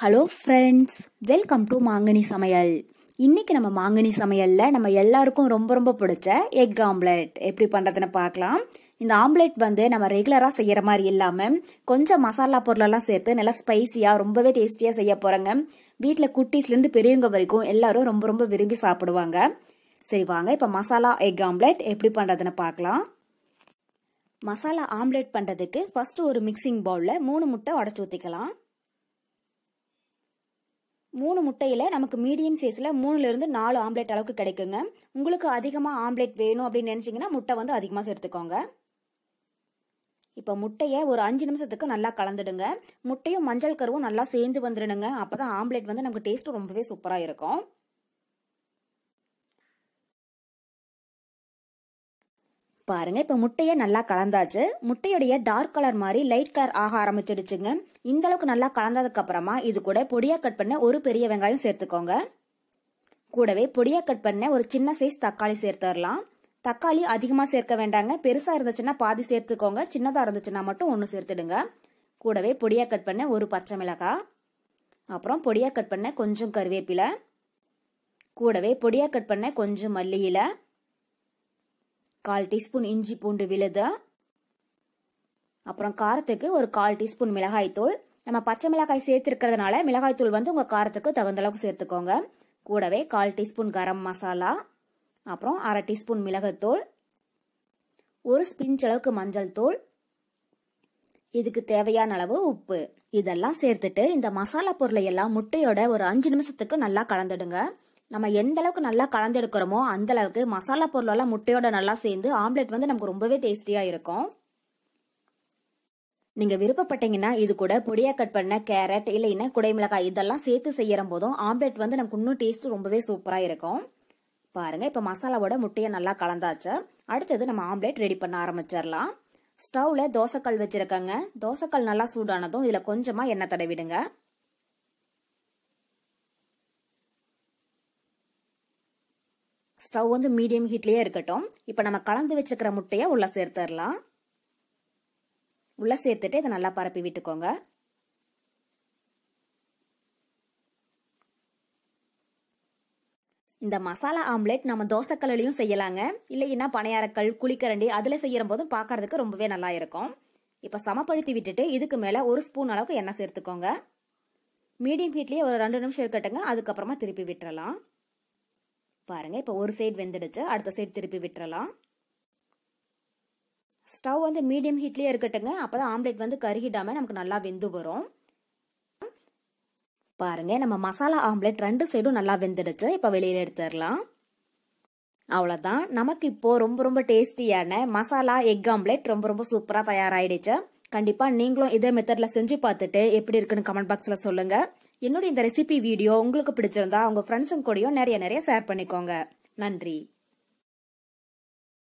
Hello friends, welcome to மாங்கனி சமையல். இன்னைக்கு நம்ம மாங்கனி சமையல்ல நம்ம எல்லாருக்கும் ரொம்ப ரொம்ப பிடிச்ச எக் ஆம்லெட் எப்படி பண்றதுன்னு பார்க்கலாம். இந்த ஆம்லெட் நம்ம ரெகுலரா செய்யற மாதிரி இல்லாம கொஞ்சம் மசாலா பொருளெல்லாம் சேர்த்து நல்லா ஸ்பைசியா ரொம்பவே டேஸ்டியா செய்ய போறேங்க. வீட்டுல குட்டீஸ்ல இருந்து பெரியவங்க வரைக்கும் எல்லாரும் ரொம்ப ரொம்ப விரும்பி சாப்பிடுவாங்க. சரி வாங்க, இப்ப மசாலா எக் ஆம்லெட் எப்படி பண்றதுன்னு பார்க்கலாம். மசாலா ஆம்லெட் பண்றதுக்கு ஃபர்ஸ்ட் ஒரு மிக்சிங் பவுல்ல 3 முட்டை உடைச்சு ஊத்திக்கலாம். 3 முட்டையில நமக்கு மீடியம் சைஸ்ல 3ல இருந்து 4 ஆம்லெட் அளவுக்கு கிடைக்குங்க. உங்களுக்கு அதிகமா ஆம்லெட் வேணும் அப்படின்னு நினைச்சீங்கன்னா முட்டை அதிகமா சேர்த்துக்கோங்க. இப்ப முட்டைய ஒரு 5 நிமிஷத்துக்கு நல்லா கலந்துடுங்க. முட்டையும் மஞ்சள் கருவும் நல்லா சேர்ந்து வந்துடுங்க. அப்பதான் ஆம்லெட் நமக்கு டேஸ்ட் ரொம்பவே சூப்பரா இருக்கும். பாருங்க, இப்ப முட்டைய நல்லா கலந்தாச்சு. முட்டையுடைய டார்க் கலர் மாதிரி லைட் கலர் ஆக ஆரம்பிச்சிடுச்சுங்க. இந்த அளவுக்கு நல்லா கலந்ததுக்கு அப்புறமா இது கூட பொடியா கட் பண்ண ஒரு பெரிய வெங்காயம் சேர்த்துக்கோங்க. கூடவே பொடியா கட் பண்ண ஒரு சின்ன சைஸ் தக்காளி சேர்த்துடலாம். தக்காளி அதிகமா சேர்க்க வேண்டாங்க. பெருசா இருந்துச்சுன்னா பாதி சேர்த்துக்கோங்க, சின்னதா இருந்துச்சுன்னா மட்டும் 1 சேர்த்துடுங்க. கூடவே பொடியா கட் பண்ண ஒரு பச்சை மிளகாய், அப்புறம் பொடியா கட் பண்ண கொஞ்சம் கருவேப்பிலை, கூடவே பொடியா கட் பண்ண கொஞ்சம் மல்லி இலை, 1/4 டீஸ்பூன் இஞ்சி பூண்டு விழுது, அப்புறம் காரத்துக்கு ஒரு 1/4 டீஸ்பூன் மிளகாய் தூள். நம்ம பச்சை மிளகாய் சேர்த்திருக்கிறதுனால மிளகாய் தூள் உங்க காரத்துக்கு தகுந்த அளவுக்கு சேர்த்துக்கோங்க. கூடவே 1/4 டீஸ்பூன் கரம் மசாலா, அப்புறம் 1/2 டீஸ்பூன் மிளகுத்தூள், ஒரு பிஞ்ச் அளவுக்கு மஞ்சள் தூள், இதுக்கு தேவையான அளவு உப்பு. இதெல்லாம் சேர்த்துட்டு இந்த மசாலா பொருளை எல்லாம் முட்டையோட ஒரு 5 நிமிஷத்துக்கு நல்லா கலந்துடுங்க. நம்ம எந்த அளவுக்கு நல்லா கலந்து எடுக்கிறோமோ அந்த அளவுக்கு மசாலா பொருளெல்லாம் முட்டையோட நல்லா சேர்ந்து ஆம்லெட் நமக்கு ரொம்பவே டேஸ்டியா இருக்கும். நீங்க விருப்பப்பட்டீங்கன்னா இது கூட பொடியா கட் பண்ண கேரட் இல்லைன்னா குடைமிளகாய் இதெல்லாம் சேர்த்து செய்யற போதும் ஆம்லெட் நமக்கு இன்னும் டேஸ்ட் ரொம்பவே சூப்பரா இருக்கும். பாருங்க, இப்ப மசாலாவோட முட்டையை நல்லா கலந்தாச்சு. அடுத்தது நம்ம ஆம்லெட் ரெடி பண்ண ஆரம்பிச்சிடலாம். ஸ்டவ்ல தோசைக்கல் வச்சிருக்கங்க. தோசைக்கல் நல்லா சூடானதும் இதுல கொஞ்சமா எண்ணெய் தடவிடுங்க. ஸ்டவ் மீடியம் ஹீட்லயே இருக்கட்டும். இப்ப நம்ம கலந்து வச்சிருக்கிற முட்டைய உள்ள சேர்த்துடலாம். உள்ள சேர்த்துட்டு இதை நல்லா பரப்பி விட்டுக்கோங்க. இந்த மசாலா ஆம்லெட் நம்ம தோசைக்கல்லையும் செய்யலாங்க. இல்லைன்னா பனையாரக்கல், குழிக்கரண்டி அதுல செய்யற போதும் பாக்குறதுக்கு ரொம்பவே நல்லா இருக்கும். இப்ப சமப்படுத்தி விட்டுட்டு இதுக்கு மேல 1 ஸ்பூன் அளவுக்கு எண்ணெய் சேர்த்துக்கோங்க. மீடியம் ஹீட்லயே ஒரு 2 நிமிஷம் இருக்கட்டுங்க. அதுக்கப்புறமா திருப்பி விட்டுறலாம். பாருங்க, இப்ப ஒரு சைடு வெந்துடுச்சு. அடுத்த சைடு திருப்பி விட்டுறலாம். ஸ்டவ் மீடியம் ஹீட்லயே இருக்கட்டுங்க. அப்பதான் ஆம்லெட் கருகிடாம நமக்கு நல்லா வெந்து வரும். பாருங்க, நம்ம மசாலா ஆம்லெட் 2 சைடும் நல்லா வெந்துடுச்சு. இப்ப வெளியில எடுத்துடலாம். அவ்வளவுதான், நமக்கு இப்போ ரொம்ப ரொம்ப டேஸ்டியான மசாலா எக் ஆம்லெட் ரொம்ப ரொம்ப சூப்பரா தயாராயிடுச்சு. கண்டிப்பா நீங்களும் இதே மெத்தட்ல செஞ்சு பார்த்துட்டு எப்படி இருக்குன்னு கமெண்ட் பாக்ஸ்ல சொல்லுங்க. என்னோட இந்த ரெசிபி வீடியோ உங்களுக்கு பிடிச்சிருந்தா உங்க ஃப்ரெண்ட்ஸுங்க கூடயும் நிறைய ஷேர் பண்ணிக்கோங்க. நன்றி.